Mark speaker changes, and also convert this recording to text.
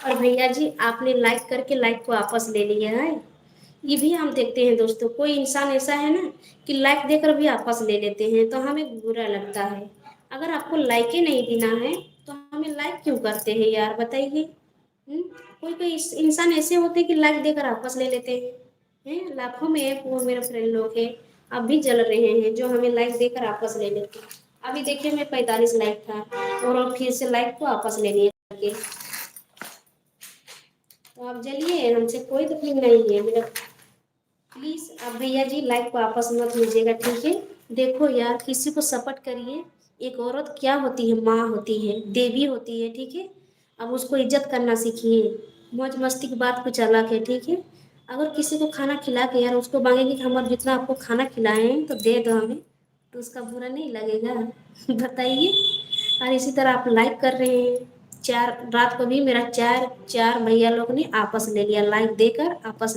Speaker 1: और भैया जी आपने लाइक करके लाइक को वापस ले लिया है। ये भी हम देखते हैं दोस्तों, कोई इंसान ऐसा है ना कि लाइक देकर भी वापस ले लेते हैं, तो हमें बुरा लगता है। अगर आपको लाइक ही नहीं देना है तो हमें लाइक क्यों करते हैं यार, बताइए। हम्म, कोई कोई इंसान ऐसे होते हैं कि लाइक देकर वापस ले लेते हैं लाखों में एक वो मेरे फ्रेंड लोग हैं, अब भी जल रहे हैं जो हमें लाइक देकर वापस ले लेते हैं। अभी देखिए मैं 45 लाइक था और फिर से लाइक को वापस ले लिए करके। तो आप जलिए, हमसे कोई तकलीफ नहीं है मेरा। प्लीज आप भैया जी लाइक वापस मत लीजिएगा, ठीक है। देखो यार, किसी को सपोर्ट करिए। एक औरत क्या होती है, माँ होती है, देवी होती है, ठीक है। अब उसको इज्जत करना सीखिए। मौज मस्ती की बात कुछ अलग है, ठीक है। अगर किसी को खाना खिला के यार उसको मांगेंगे कि हम जितना आपको खाना खिलाए हैं तो दे दो हमें, तो उसका बुरा नहीं लगेगा? बताइए। और इसी तरह आप लाइक कर रहे हैं। चार रात को भी मेरा चार चार भैया लोग ने आपस ले लिया, लाइक देकर आपस